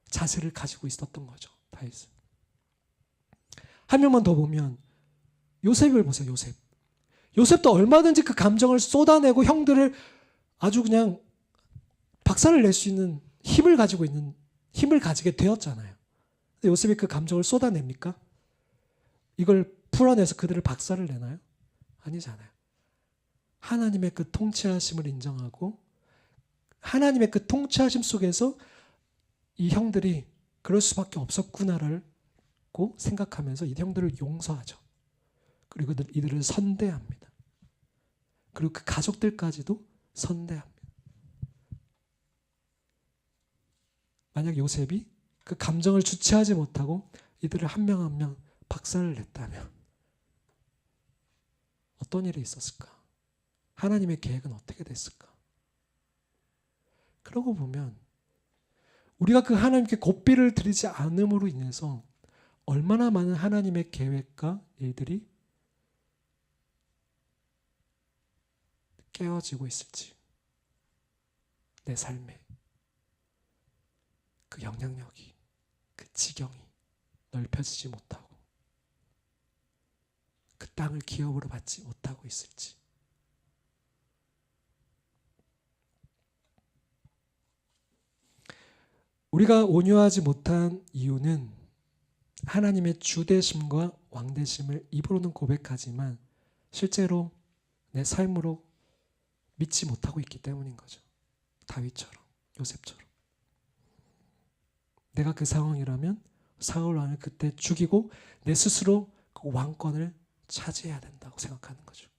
Speaker 1: 자세를 가지고 있었던 거죠. 다윗은. 한 명만 더 보면 요셉을 보세요. 요셉도 얼마든지 그 감정을 쏟아내고 형들을 아주 그냥 박살을 낼 수 있는 힘을 가지게 되었잖아요. 근데 요셉이 그 감정을 쏟아냅니까? 이걸 풀어내서 그들을 박살을 내나요? 아니잖아요. 하나님의 그 통치하심을 인정하고 하나님의 그 통치하심 속에서 이 형들이 그럴 수밖에 없었구나를 생각하면서 이 형들을 용서하죠. 그리고 이들을 선대합니다. 그리고 그 가족들까지도 선대합니다. 만약 요셉이 그 감정을 주체하지 못하고 이들을 한 명 한 명 박살을 냈다면 어떤 일이 있었을까? 하나님의 계획은 어떻게 됐을까? 그러고 보면 우리가 그 하나님께 고삐를 들이지 않음으로 인해서 얼마나 많은 하나님의 계획과 일들이 깨어지고 있을지, 내 삶에 그 영향력이, 그 지경이 넓혀지지 못하고 그 땅을 기업으로 받지 못하고 있을지. 우리가 온유하지 못한 이유는 하나님의 주되심과 왕되심을 입으로는 고백하지만 실제로 내 삶으로 믿지 못하고 있기 때문인 거죠. 다윗처럼, 요셉처럼. 내가 그 상황이라면 사울 왕을 그때 죽이고 내 스스로 그 왕권을 차지해야 된다고 생각하는 거죠.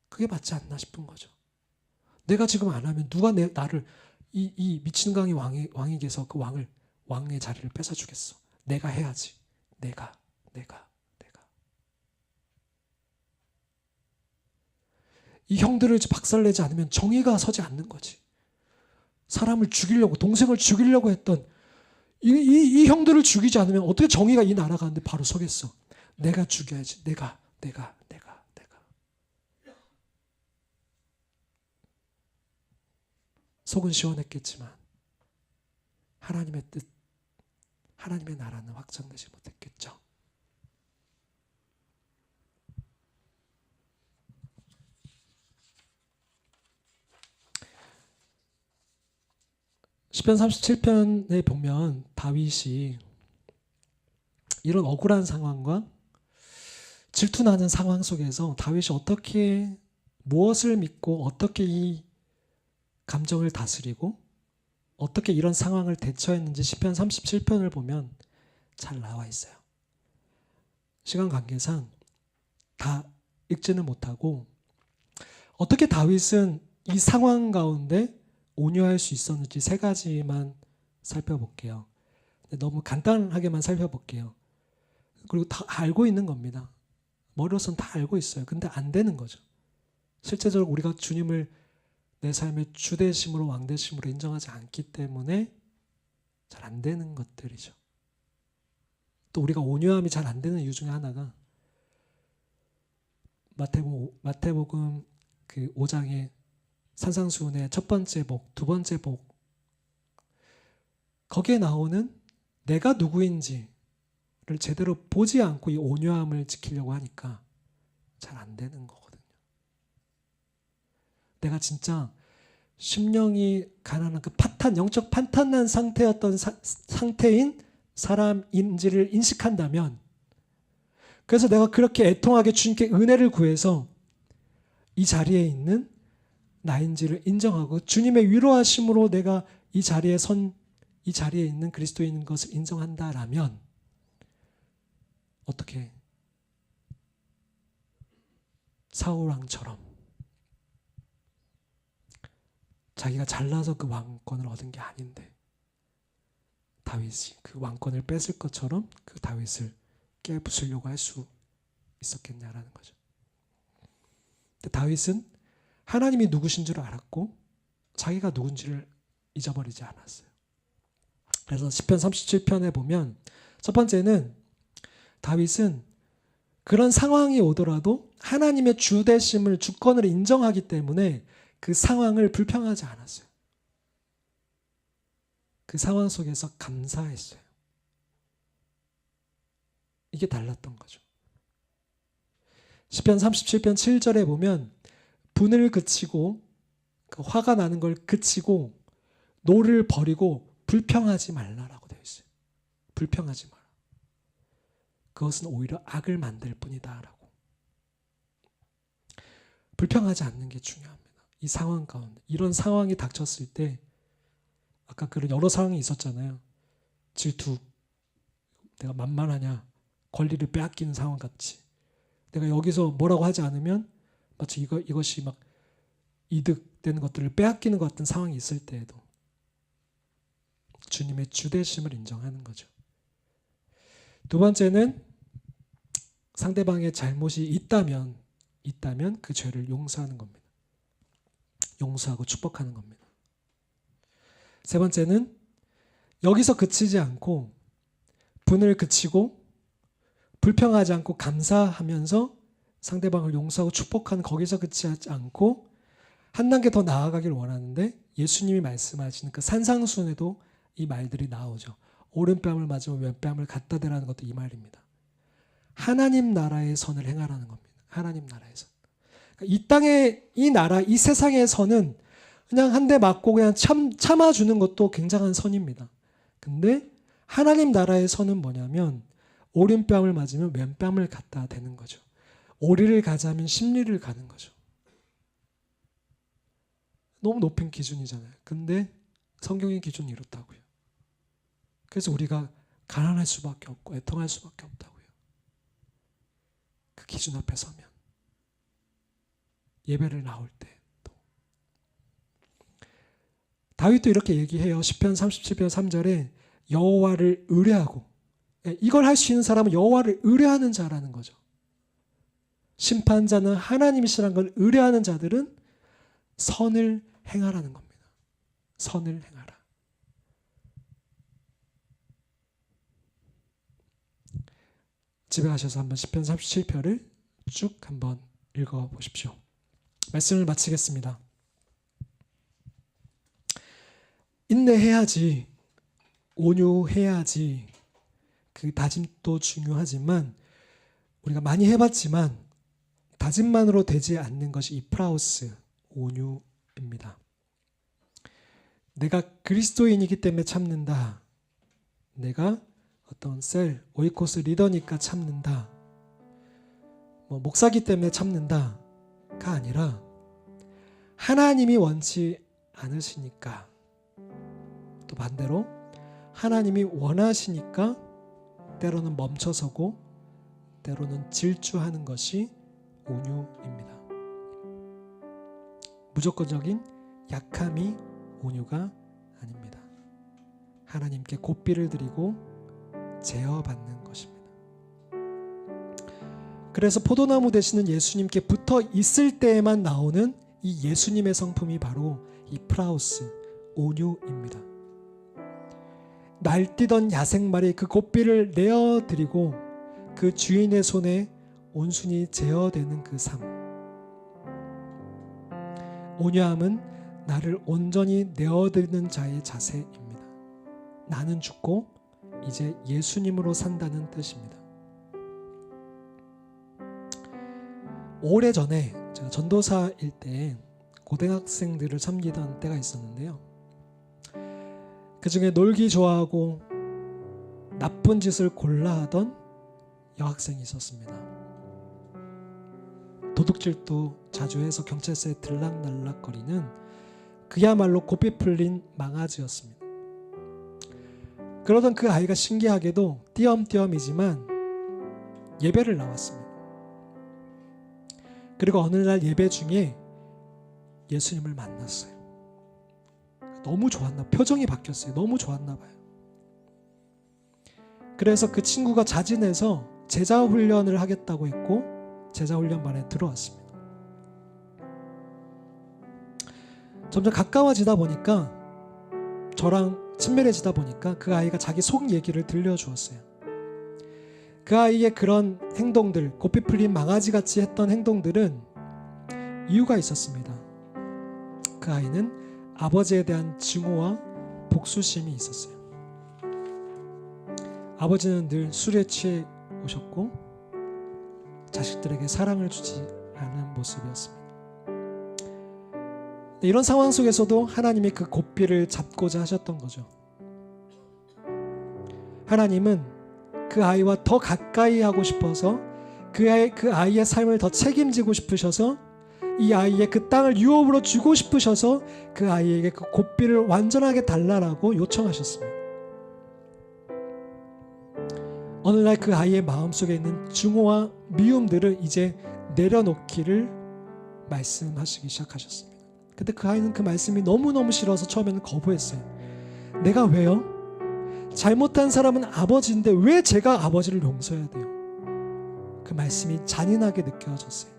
Speaker 1: 그게 맞지 않나 싶은 거죠. 내가 지금 안 하면 누가 나를 이 미친 강의 왕에게서 그 왕의 자리를 뺏어주겠어. 내가 해야지. 내가. 이 형들을 박살내지 않으면 정의가 서지 않는 거지. 사람을 죽이려고, 동생을 죽이려고 했던 이 형들을 죽이지 않으면 어떻게 정의가 이 나라 가운데 바로 서겠어. 내가 죽여야지. 내가. 속은 시원했겠지만 하나님의 뜻, 하나님의 나라는 확장되지 못했겠죠. 시편 37편에 보면 다윗이 이런 억울한 상황과 질투나는 상황 속에서 다윗이 어떻게 무엇을 믿고 어떻게 이 감정을 다스리고 어떻게 이런 상황을 대처했는지 시편 37편을 보면 잘 나와 있어요. 시간 관계상 다 읽지는 못하고 어떻게 다윗은 이 상황 가운데 온유할 수 있었는지 세 가지만 살펴볼게요. 너무 간단하게만 살펴볼게요. 그리고 다 알고 있는 겁니다. 머리로서는 다 알고 있어요. 근데 안 되는 거죠. 실제적으로 우리가 주님을 내 삶의 주되심으로 왕되심으로 인정하지 않기 때문에 잘 안 되는 것들이죠. 또 우리가 온유함이 잘 안 되는 이유 중에 하나가 마태복음 그 5장의 산상수훈의 첫 번째 복, 두 번째 복, 거기에 나오는 내가 누구인지를 제대로 보지 않고 이 온유함을 지키려고 하니까 잘 안 되는 거거든요. 내가 진짜 심령이 가난한 그 영적 판탄난 상태였던 상태인 사람인지를 인식한다면, 그래서 내가 그렇게 애통하게 주님께 은혜를 구해서 이 자리에 있는 나인지를 인정하고 주님의 위로하심으로 내가 이 자리에 있는 그리스도인인 것을 인정한다라면 어떻게 사울 왕처럼 자기가 잘나서 그 왕권을 얻은 게 아닌데 다윗이 그 왕권을 뺏을 것처럼 그 다윗을 깨부수려고 할 수 있었겠냐라는 거죠. 근데 다윗은 하나님이 누구신 줄 알았고 자기가 누군지를 잊어버리지 않았어요. 그래서 시편 37편에 보면 첫 번째는 다윗은 그런 상황이 오더라도 하나님의 주되심을 주권을 인정하기 때문에 그 상황을 불평하지 않았어요. 그 상황 속에서 감사했어요. 이게 달랐던 거죠. 시편 37편 7절에 보면 분을 그치고 화가 나는 걸 그치고 노를 버리고 불평하지 말라라고 되어 있어요. 불평하지 마라. 그것은 오히려 악을 만들 뿐이다라고. 불평하지 않는 게 중요합니다. 이 상황 가운데 이런 상황이 닥쳤을 때 아까 그런 여러 상황이 있었잖아요. 질투, 내가 만만하냐, 권리를 빼앗기는 상황 같이. 내가 여기서 뭐라고 하지 않으면 마치 이것이 막 이득되는 것들을 빼앗기는 것 같은 상황이 있을 때에도 주님의 주대심을 인정하는 거죠. 두 번째는 상대방의 잘못이 있다면 그 죄를 용서하는 겁니다. 용서하고 축복하는 겁니다. 세 번째는 여기서 그치지 않고 분을 그치고 불평하지 않고 감사하면서 상대방을 용서하고 축복하는 거기서 그치지 않고 한 단계 더 나아가길 원하는데 예수님이 말씀하시는 그 산상수훈에도 이 말들이 나오죠. 오른뺨을 맞으면 왼뺨을 갖다 대라는 것도 이 말입니다. 하나님 나라의 선을 행하라는 겁니다. 하나님 나라의 선. 이 땅의 이 나라, 이 세상의 선은 그냥 한 대 맞고 그냥 참아주는 것도 굉장한 선입니다. 근데 하나님 나라의 선은 뭐냐면 오른뺨을 맞으면 왼뺨을 갖다 대는 거죠. 오리를 가자면 십리를 가는 거죠. 너무 높은 기준이잖아요. 근데 성경의 기준이 이렇다고요. 그래서 우리가 가난할 수밖에 없고 애통할 수밖에 없다고요. 그 기준 앞에 서면 예배를 나올 때 또 다윗도 이렇게 얘기해요. 시편 37편 3절에 여호와를 의뢰하고, 이걸 할 수 있는 사람은 여호와를 의뢰하는 자라는 거죠. 심판자는 하나님이시라는 걸 의뢰하는 자들은 선을 행하라는 겁니다. 선을 행하라. 집에 가셔서 한번 시편 37편을 쭉 한번 읽어보십시오. 말씀을 마치겠습니다. 인내해야지, 온유해야지, 그 다짐도 중요하지만 우리가 많이 해봤지만 다짐만으로 되지 않는 것이 이 프라우스, 온유입니다. 내가 그리스도인이기 때문에 참는다. 내가 어떤 셀, 오이코스 리더니까 참는다. 목사기 때문에 참는다가 아니라 하나님이 원치 않으시니까, 또 반대로 하나님이 원하시니까 때로는 멈춰서고 때로는 질주하는 것이 온유입니다. 무조건적인 약함이 온유가 아닙니다. 하나님께 고삐를 드리고 제어받는 것입니다. 그래서 포도나무 되시는 예수님께 붙어 있을 때에만 나오는 이 예수님의 성품이 바로 이 프라우스, 온유입니다. 날뛰던 야생말이 그 고삐를 내어드리고 그 주인의 손에 온순히 제어되는 그 삶. 온유함은 나를 온전히 내어드리는 자의 자세입니다. 나는 죽고 이제 예수님으로 산다는 뜻입니다. 오래전에 제가 전도사일 때 고등학생들을 섬기던 때가 있었는데요. 그 중에 놀기 좋아하고 나쁜 짓을 골라 하던 여학생이 있었습니다. 도둑질도 자주 해서 경찰서에 들락날락거리는 그야말로 고삐 풀린 망아지였습니다. 그러던 그 아이가 신기하게도 띄엄띄엄이지만 예배를 나왔습니다. 그리고 어느 날 예배 중에 예수님을 만났어요. 너무 좋았나, 표정이 바뀌었어요. 너무 좋았나 봐요. 그래서 그 친구가 자진해서 제자 훈련을 하겠다고 했고 제자 훈련반에 들어왔습니다. 점점 가까워지다 보니까 저랑 친밀해지다 보니까 그 아이가 자기 속 얘기를 들려주었어요. 그 아이의 그런 행동들, 고삐 풀린 망아지같이 했던 행동들은 이유가 있었습니다. 그 아이는 아버지에 대한 증오와 복수심이 있었어요. 아버지는 늘 술에 취해 오셨고 자식들에게 사랑을 주지 않은 모습이었습니다. 이런 상황 속에서도 하나님이 그 고삐를 잡고자 하셨던 거죠. 하나님은 그 아이와 더 가까이 하고 싶어서 그 아이의 삶을 더 책임지고 싶으셔서 이 아이의 그 땅을 유업으로 주고 싶으셔서 그 아이에게 그 고삐를 완전하게 달라라고 요청하셨습니다. 어느 날 그 아이의 마음속에 있는 증오와 미움들을 이제 내려놓기를 말씀하시기 시작하셨습니다. 근데 그 아이는 그 말씀이 너무너무 싫어서 처음에는 거부했어요. 내가 왜요? 잘못한 사람은 아버지인데 왜 제가 아버지를 용서해야 돼요? 그 말씀이 잔인하게 느껴졌어요.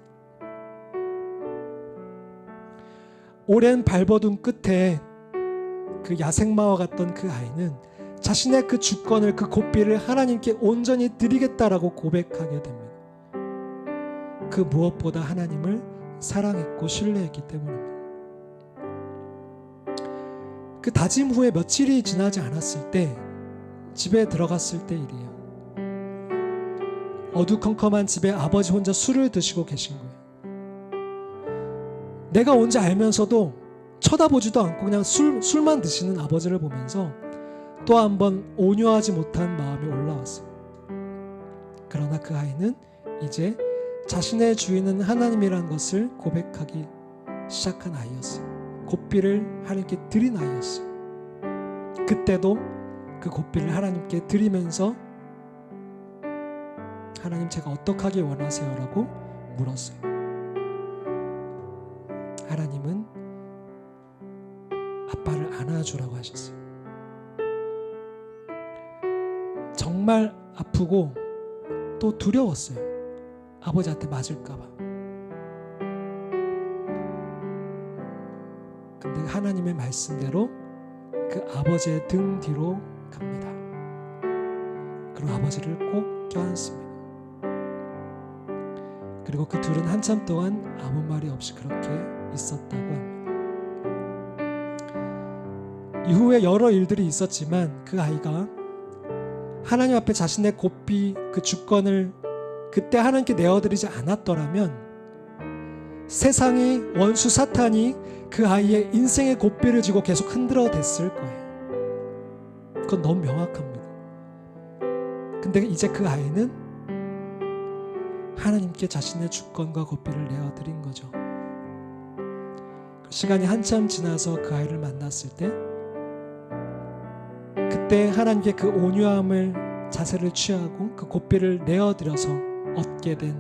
Speaker 1: 오랜 발버둥 끝에 그 야생마와 같던 그 아이는 자신의 그 주권을, 그 고삐를 하나님께 온전히 드리겠다라고 고백하게 됩니다. 그 무엇보다 하나님을 사랑했고 신뢰했기 때문입니다. 그 다짐 후에 며칠이 지나지 않았을 때 집에 들어갔을 때 일이에요. 어두컴컴한 집에 아버지 혼자 술을 드시고 계신 거예요. 내가 온지 알면서도 쳐다보지도 않고 그냥 술만 드시는 아버지를 보면서 또 한 번 온유하지 못한 마음이 올라왔어요. 그러나 그 아이는 이제 자신의 주인은 하나님이라는 것을 고백하기 시작한 아이였어요. 고삐를 하나님께 드린 아이였어요. 그때도 그 고삐를 하나님께 드리면서 하나님, 제가 어떻게 하길 원하세요? 라고 물었어요. 하나님은 아빠를 안아주라고 하셨어요. 정말 아프고 또 두려웠어요. 아버지한테 맞을까봐. 근데 하나님의 말씀대로 그 아버지의 등 뒤로 갑니다. 그리고 아버지를 꼭 껴안습니다. 그리고 그 둘은 한참 동안 아무 말이 없이 그렇게 있었다고 합니다. 이후에 여러 일들이 있었지만 그 아이가 하나님 앞에 자신의 고삐, 그 주권을 그때 하나님께 내어드리지 않았더라면 세상이, 원수 사탄이 그 아이의 인생의 고삐를 쥐고 계속 흔들어댔을 거예요. 그건 너무 명확합니다. 근데 이제 그 아이는 하나님께 자신의 주권과 고삐를 내어드린 거죠. 시간이 한참 지나서 그 아이를 만났을 때 그때 하나님께 그 온유함을, 자세를 취하고 그 고삐를 내어드려서 얻게 된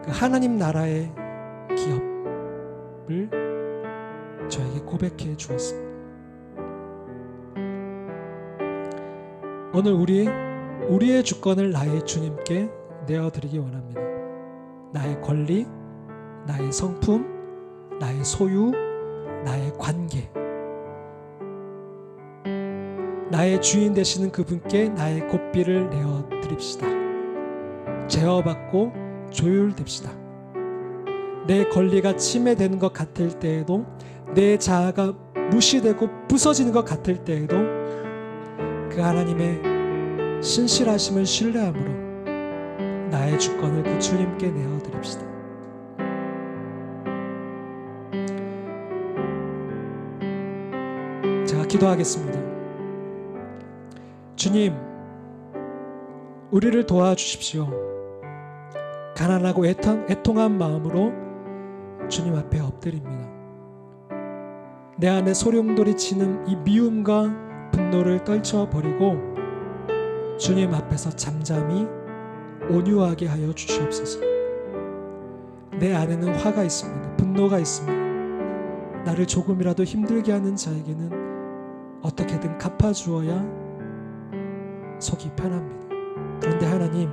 Speaker 1: 그 하나님 나라의 기업을 저에게 고백해 주었습니다. 오늘 우리의 주권을 나의 주님께 내어드리기 원합니다. 나의 권리, 나의 성품, 나의 소유, 나의 관계, 나의 주인 되시는 그분께 나의 고삐를 내어드립시다. 제어받고 조율됩시다. 내 권리가 침해되는 것 같을 때에도, 내 자아가 무시되고 부서지는 것 같을 때에도 그 하나님의 신실하심을 신뢰함으로 나의 주권을 그 주님께 내어드립시다. 제가 기도하겠습니다. 주님, 우리를 도와주십시오. 가난하고 애통한 마음으로 주님 앞에 엎드립니다. 내 안에 소용돌이 치는 이 미움과 분노를 떨쳐버리고 주님 앞에서 잠잠히 온유하게 하여 주시옵소서. 내 안에는 화가 있습니다. 분노가 있습니다. 나를 조금이라도 힘들게 하는 자에게는 어떻게든 갚아주어야 속이 편합니다. 그런데 하나님,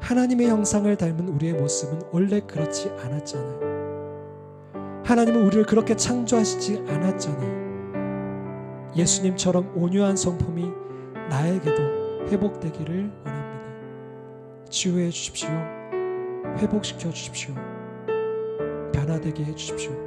Speaker 1: 하나님의 형상을 닮은 우리의 모습은 원래 그렇지 않았잖아요. 하나님은 우리를 그렇게 창조하시지 않았잖아요. 예수님처럼 온유한 성품이 나에게도 회복되기를 원합니다. 치유해 주십시오. 회복시켜 주십시오. 변화되게 해 주십시오.